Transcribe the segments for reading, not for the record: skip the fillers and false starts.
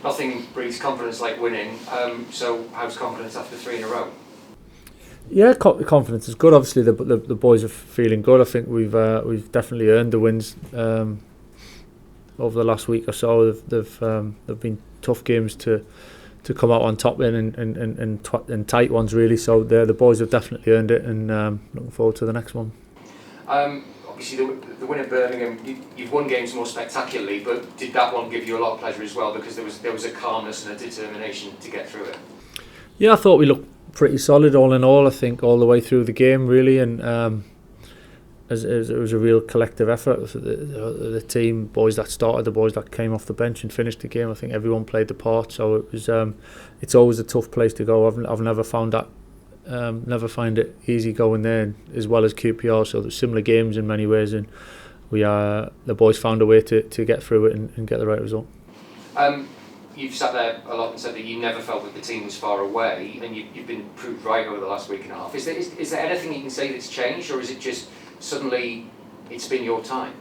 Nothing breeds confidence like winning. So how's confidence after 3 in a row? Yeah, confidence is good. Obviously, the boys are feeling good. I think we've definitely earned the wins over the last week or so. They've been tough games to come out on top in and tight ones really. So the boys have definitely earned it, and looking forward to the next one. Obviously, the win at Birmingham, you've won games more spectacularly, but did that one give you a lot of pleasure as well, because there was a calmness and a determination to get through it? Yeah, I thought we looked pretty solid all in all. I think all the way through the game really, and it was a real collective effort. The team, boys that started, the boys that came off the bench and finished the game. I think everyone played the part. So it was. It's always a tough place to go. I've never found that. Never find it easy going there, as well as QPR. So there's similar games in many ways, and the boys found a way to get through it and get the right result. You've sat there a lot and said that you never felt that the team was far away, and you've been proved right over the last week and a half. Is there anything you can say that's changed, or is it just suddenly it's been your time?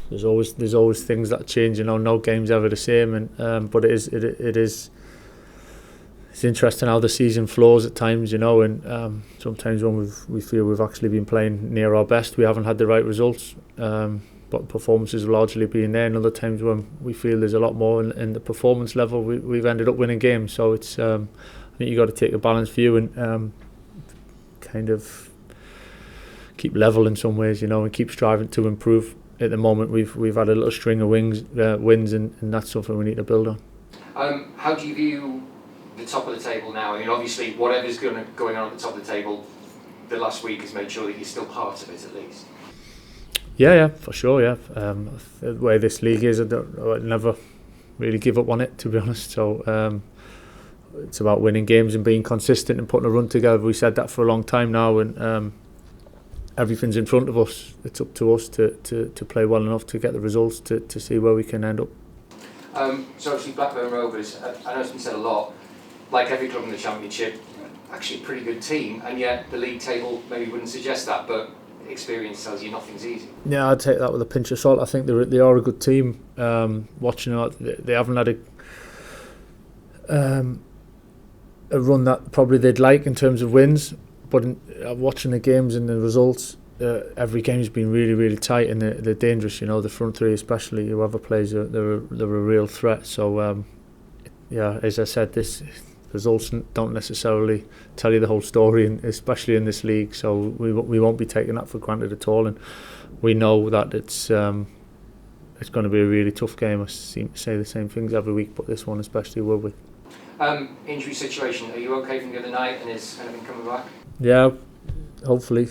There's always things that change. No game's ever the same, and but it is. It's interesting how the season flows at times, and sometimes when we feel we've actually been playing near our best, we haven't had the right results, but performances have largely been there, and other times when we feel there's a lot more in the performance level, we've ended up winning games. So it's I think you've got to take a balanced view and kind of keep level in some ways, and keep striving to improve. At the moment we've had a little string of wins, and that's something we need to build on. How do you view the top of the table now? I mean, obviously, whatever's going on at the top of the table, the last week has made sure that you're still part of it at least. Yeah, for sure. Yeah, the way this league is, I'd never really give up on it, to be honest. So it's about winning games and being consistent and putting a run together. We said that for a long time now, and everything's in front of us. It's up to us to play well enough to get the results to see where we can end up. So obviously Blackburn Rovers, I know it's been said a lot, like every club in the Championship, actually a pretty good team, and yet the league table maybe wouldn't suggest that, but experience tells you nothing's easy. Yeah, I'd take that with a pinch of salt. I think they are a good team. Watching it, they haven't had a run that probably they'd like in terms of wins, but watching the games and the results, every game's been really, really tight, and they're dangerous. The front three especially, whoever plays, they're a real threat. So yeah, as I said, this results don't necessarily tell you the whole story, and especially in this league. So we won't be taking that for granted at all, and we know that it's going to be a really tough game. I seem to say the same things every week, but this one especially will be. Injury situation, are you okay from the other night, and is anything coming back? Yeah, hopefully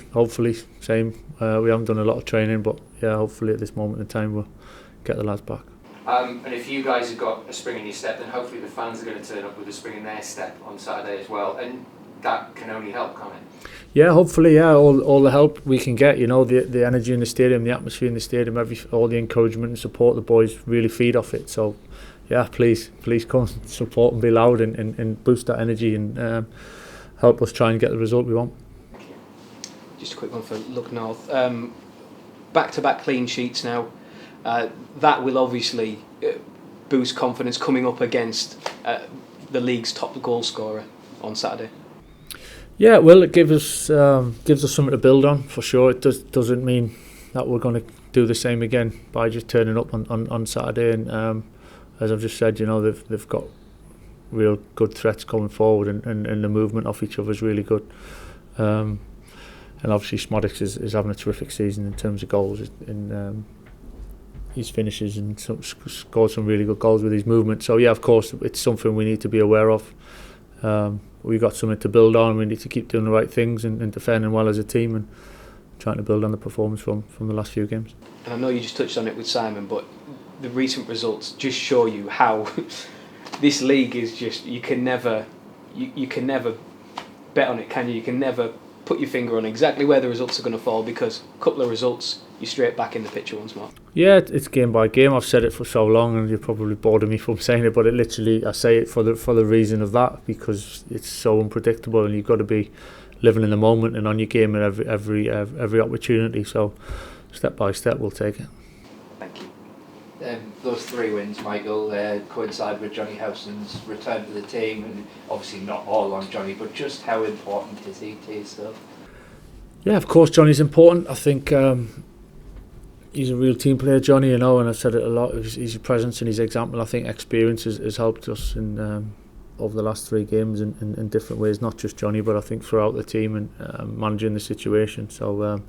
same. We haven't done a lot of training, but yeah, hopefully at this moment in time we'll get the lads back. And if you guys have got a spring in your step, then hopefully the fans are going to turn up with a spring in their step on Saturday as well, and that can only help, can't it? Yeah, hopefully, yeah, all the help we can get, the energy in the stadium, the atmosphere in the stadium, all the encouragement and support, the boys really feed off it. So yeah, please come support and be loud and boost that energy and help us try and get the result we want. Just a quick one for Look North. Back-to-back clean sheets now. That will obviously boost confidence coming up against the league's top goal scorer on Saturday. Yeah, well, it gives us something to build on for sure. It doesn't mean that we're going to do the same again by just turning up on Saturday. And as I've just said, they've got real good threats coming forward, and the movement off each other is really good. And obviously Smodics is having a terrific season in terms of goals, and his finishes, and scored some really good goals with his movement. So yeah, of course, it's something we need to be aware of. We've got something to build on. We need to keep doing the right things and defending well as a team, and trying to build on the performance from the last few games. And I know you just touched on it with Simon, but the recent results just show you how this league is just, you can never bet on it, can you? You can never put your finger on exactly where the results are going to fall, because a couple of results, you're straight back in the picture once more. Yeah, it's game by game. I've said it for so long, and you're probably bored of me from saying it, but it literally, I say it for the reason of that, because it's so unpredictable, and you've got to be living in the moment and on your game at every opportunity. So step by step, we'll take it. Thank you. Those 3 wins, Michael, coincide with Johnny Howson's return to the team, and obviously not all on Johnny, but just how important is he to yourself? Yeah, of course Johnny's important. I think he's a real team player, Johnny, and I've said it a lot. His presence and his example, I think experience has helped us in over the last 3 games in different ways, not just Johnny, but I think throughout the team and managing the situation. So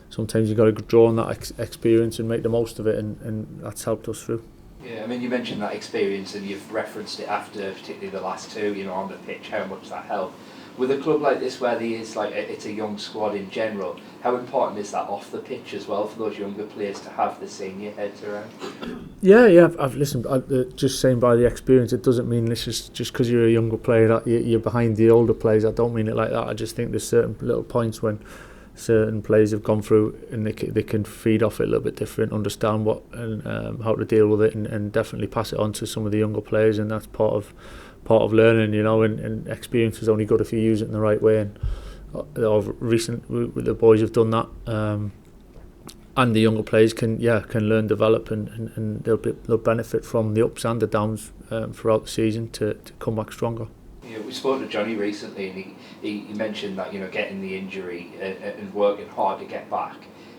sometimes you've got to draw on that experience and make the most of it, and that's helped us through. Yeah, I mean, you mentioned that experience and you've referenced it after, particularly the last 2, on the pitch, how much that helped. With a club like this where it's a young squad in general, how important is that off the pitch as well for those younger players to have the senior heads around? Yeah, I've listened. Just saying by the experience, it doesn't mean this is just because you're a younger player that you're behind the older players. I don't mean it like that. I just think there's certain little points when certain players have gone through and they can feed off it a little bit different, understand what and how to deal with it, and definitely pass it on to some of the younger players, and that's part of learning, and experience is only good if you use it in the right way. And the boys have done that, and the younger players can learn, develop, and they'll benefit from the ups and the downs throughout the season to come back stronger. Yeah, we spoke to Johnny recently, and he mentioned that getting the injury and working hard to get back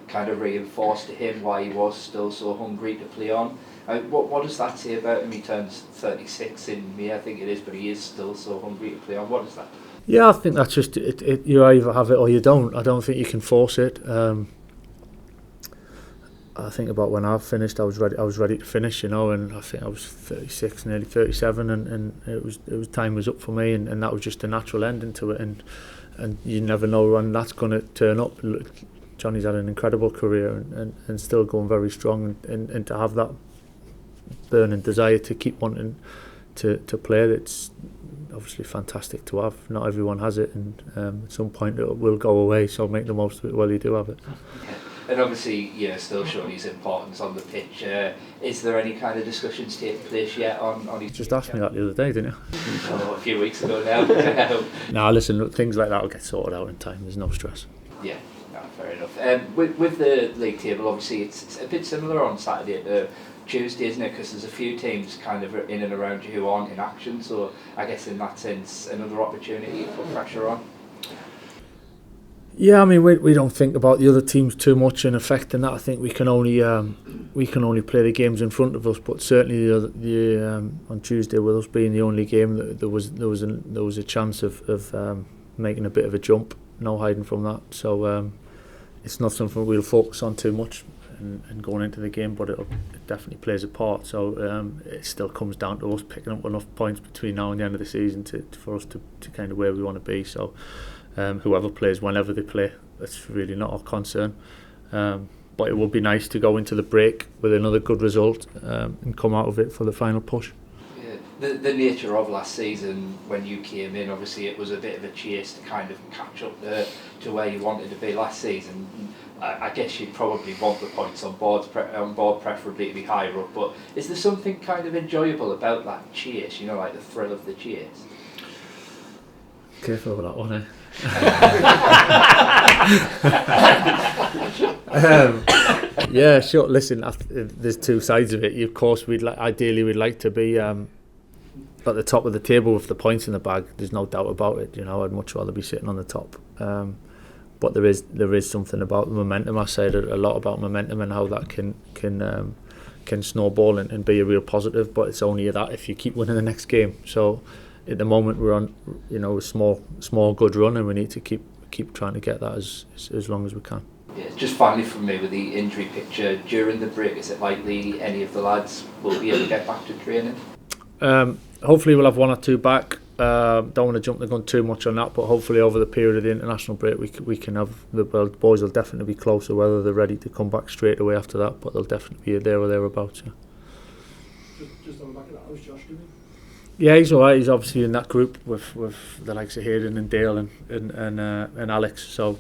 kind of reinforced to him why he was still so hungry to play on. What does that say about him? He turns 36 in May, I think it is, but he is still so hungry to play on. What is that? Yeah, I think that's just it. You either have it or you don't. I don't think you can force it. I think about when I finished, I was ready to finish, and I think I was 36, nearly 37, and it was time was up for me, and that was just a natural ending to it, and you never know when that's going to turn up. Johnny's had an incredible career and still going very strong, and to have that burning desire to keep wanting to play, it's obviously fantastic to have. Not everyone has it, and at some point it will go away, so make the most of it while you do have it. And obviously, still showing his importance on the pitch. Is there any kind of discussions taking place yet on his... Just asked me that the other day, didn't you? A few weeks ago now. No, listen, things like that will get sorted out in time. There's no stress. Yeah, no, fair enough. With the league table, obviously, it's a bit similar on Saturday to Tuesday, isn't it? Because there's a few teams kind of in and around you who aren't in action. So I guess in that sense, another opportunity to put pressure on. Yeah, I mean, we don't think about the other teams too much in affecting that. I think we can only play the games in front of us. But certainly on Tuesday, with us being the only game, there was a chance of making a bit of a jump. No hiding from that. So it's not something we'll focus on too much and going into the game, but it definitely plays a part. So it still comes down to us picking up enough points between now and the end of the season for us to kind of where we want to be. So. Whoever plays whenever they play, that's really not our concern, but it would be nice to go into the break with another good result and come out of it for the final push. Yeah. The nature of last season, when you came in, obviously it was a bit of a chase to kind of catch up to where you wanted to be last season. I guess you'd probably want the points on board, preferably to be higher up, but is there something kind of enjoyable about that chase, like the thrill of the chase? Careful with that one, eh? Yeah, sure. Listen, there's two sides of it. Of course, ideally we'd like to be at the top of the table with the points in the bag. There's no doubt about it. I'd much rather be sitting on the top. But there is something about the momentum. I said a lot about momentum and how that can snowball and be a real positive. But it's only that if you keep winning the next game. So. At the moment we're on, a small good run, and we need to keep trying to get that as long as we can. Yeah, just finally from me with the injury picture during the break, is it likely any of the lads will be able to get back to training? Hopefully we'll have one or two back. Don't want to jump the gun too much on that, but hopefully over the period of the international break we can have the boys will definitely be closer, whether they're ready to come back straight away after that, but they'll definitely be there or thereabouts. Yeah. Just on the back of that, how's Josh doing? Yeah, he's alright. He's obviously in that group with the likes of Hayden and Dale and Alex. So,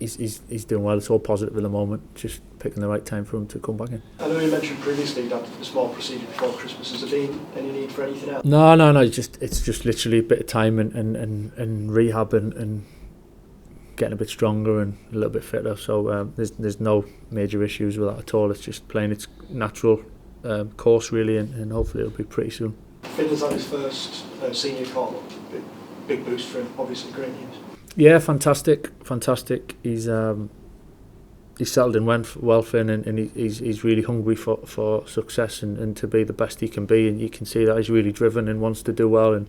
he's doing well. It's all positive at the moment. Just picking the right time for him to come back in. I know you mentioned previously that the small procedure before Christmas. Has there been any need for anything else? No. It's just literally a bit of time and rehab and getting a bit stronger and a little bit fitter. So there's no major issues with that at all. It's just playing its natural course really, and hopefully it'll be pretty soon. Finn's had his first senior call-up. Big boost for him, obviously, great news. Yeah, fantastic. He's settled in well, Finn, and he's really hungry for success and to be the best he can be, and you can see that he's really driven and wants to do well, and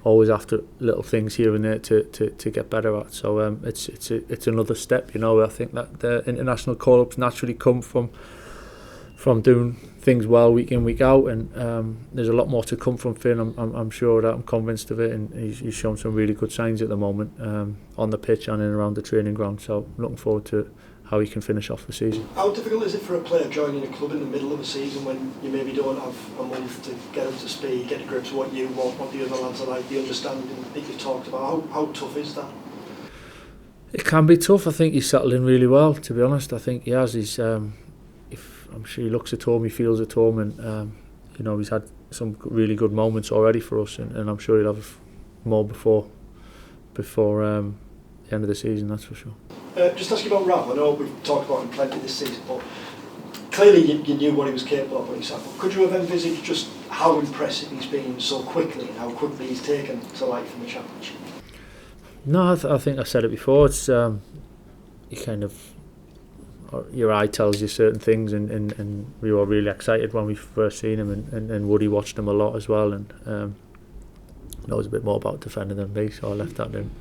always after little things here and there to get better at. So it's another step, you know. I think that the international call-ups naturally come from doing things well week in, week out, and there's a lot more to come from Finn. I'm sure that, I'm convinced of it, and he's shown some really good signs at the moment on the pitch and in and around the training ground. So I'm looking forward to how he can finish off the season. How difficult is it for a player joining a club in the middle of a season when you maybe don't have a month to get up to speed, get to grips with what you want, what the other lads are like, the understanding that you've talked about? How tough is that? It can be tough. I think he's settled in really well, to be honest. I think he has. I'm sure he looks at home, he feels at home, and he's had some really good moments already for us, and I'm sure he'll have more before the end of the season, that's for sure. Just ask you about Rav. I know we've talked about him plenty this season, but clearly you knew what he was capable of when he sat. Could you have envisaged just how impressive he's been so quickly and how quickly he's taken to life in the Championship? No, I think I said it before. It's you kind of, your eye tells you certain things, and we were really excited when we first seen him, and Woody watched him a lot as well, and knows a bit more about defending than me, so I left that in.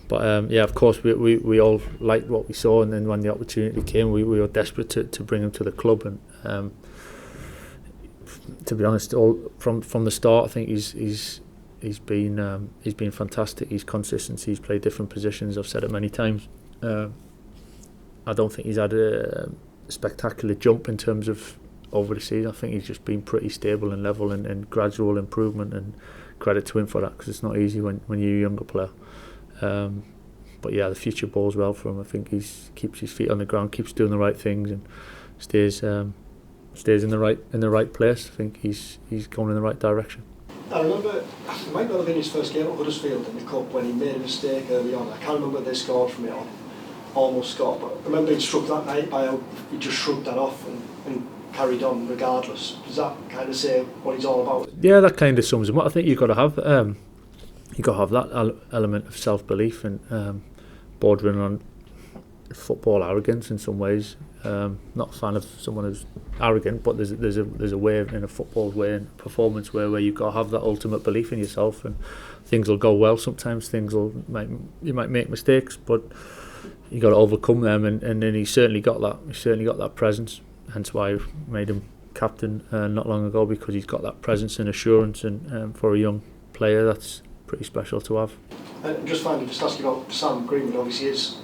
But of course we all liked what we saw, and then when the opportunity came, we were desperate to bring him to the club, and to be honest, all from the start, I think he's been fantastic. He's consistent. He's played different positions. I've said it many times. I don't think he's had a spectacular jump in terms of over the season. I think he's just been pretty stable and level and gradual improvement, and credit to him for that, because it's not easy when you're a younger player. But yeah, the future bodes well for him. I think he keeps his feet on the ground, keeps doing the right things, and stays in the right place. I think he's going in the right direction. I remember, it might not have been his first game at Huddersfield in the Cup when he made a mistake early on. I can't remember they scored from it or almost scored, but I remember being struck that night by how he just shrugged that off and carried on regardless. Does that kind of say what he's all about? Yeah, that kind of sums him up. I think you've got to have that element of self-belief and bordering on football arrogance in some ways. Not a fan of someone who's arrogant, but there's a way in a football way and performance way where you've got to have that ultimate belief in yourself, and things will go well sometimes. You might make mistakes, but you got to overcome them, and then he certainly got that. He certainly got that presence. Hence why I made him captain not long ago, because he's got that presence and assurance, and for a young player, that's pretty special to have. And just finally, just ask you about Sam Greenwood. Obviously, his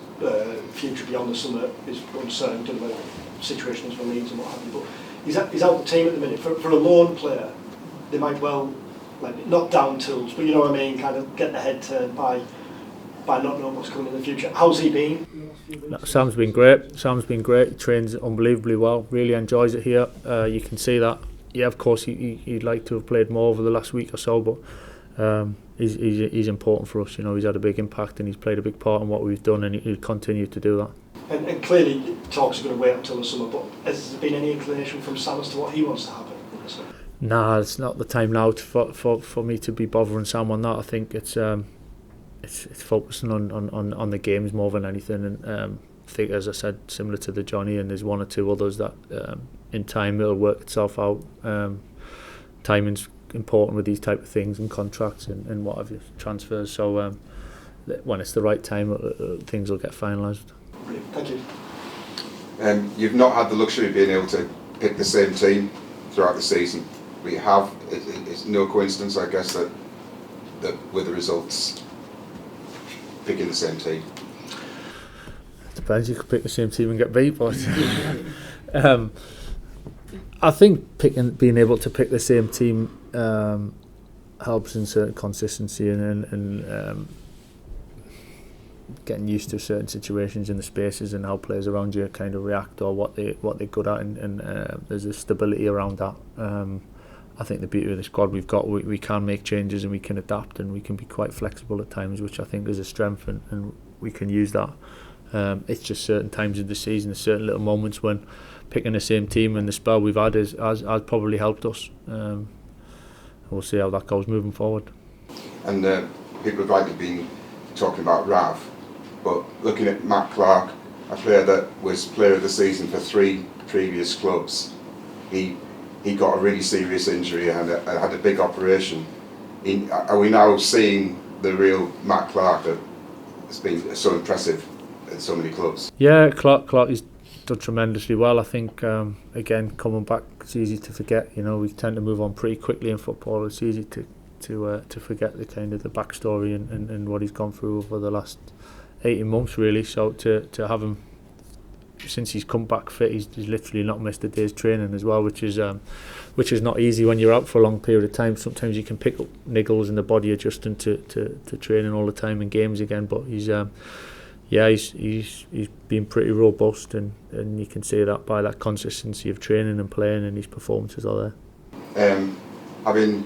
future beyond the summer is uncertain due to the situations with Leeds and what have you. But he's out the team at the minute. For a lone player, they might well, like, not down tools, but you know what I mean, kind of get their head turned by not knowing what's coming in the future. How's he been? Sam's been great. He trains unbelievably well. Really enjoys it here. You can see that. Yeah, of course, he'd like to have played more over the last week or so, but he's important for us. You know, he's had a big impact and he's played a big part in what we've done, and he'll continue to do that. And clearly, talks are going to wait until the summer. But has there been any inclination from Sam as to what he wants to happen? Nah, it's not the time now for me to be bothering Sam on that. I think it's focusing on the games more than anything, and I think, as I said, similar to the Johnny, and there's one or two others that in time it'll work itself out. Timing's important with these type of things, and contracts and what have you, transfers. So when it's the right time, things will get finalised. Brilliant. Thank you. You've not had the luxury of being able to pick the same team throughout the season, but you have. It's no coincidence, I guess, that with the results, picking the same team. Depends. You could pick the same team and get beat, but I think being able to pick the same team helps in certain consistency and getting used to certain situations in the spaces and how players around you kind of react or what they're good at, and there's a stability around that. I think the beauty of the squad we've got, we can make changes and we can adapt and we can be quite flexible at times, which I think is a strength, and we can use that. It's just certain times of the season, there's certain little moments when picking the same team and the spell we've had has probably helped us. We'll see how that goes moving forward. And people have rightly been talking about Rav, but looking at Matt Clark, a player that was player of the season for 3 previous clubs, he got a really serious injury and had a big operation. Are we now seeing the real Matt Clark that has been so impressive in so many clubs? Yeah, Clark has done tremendously well. I think again, coming back, it's easy to forget. You know, we tend to move on pretty quickly in football. It's easy to forget the kind of the backstory and what he's gone through over the last 18 months really. So to have him, since he's come back fit, he's literally not missed a day's training as well, which is not easy when you're out for a long period of time. Sometimes you can pick up niggles in the body adjusting to training all the time in games again, but he's been pretty robust, and you can see that by that consistency of training and playing, and his performances are there. Having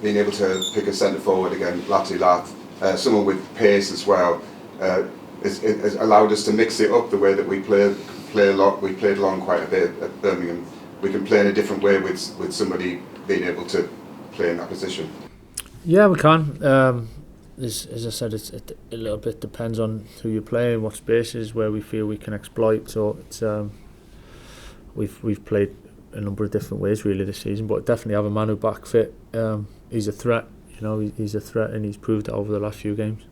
been able to pick a centre forward again, Lati Lath, someone with pace as well, has allowed us to mix it up the way that we play a lot. We played along quite a bit at Birmingham. We can play in a different way with somebody being able to play in that position. Yeah, we can. As I said, it a little bit depends on who you play and what spaces where we feel we can exploit. So it's we've played a number of different ways really this season, but definitely have a man who back fit. He's a threat. You know, he's a threat, and he's proved it over the last few games.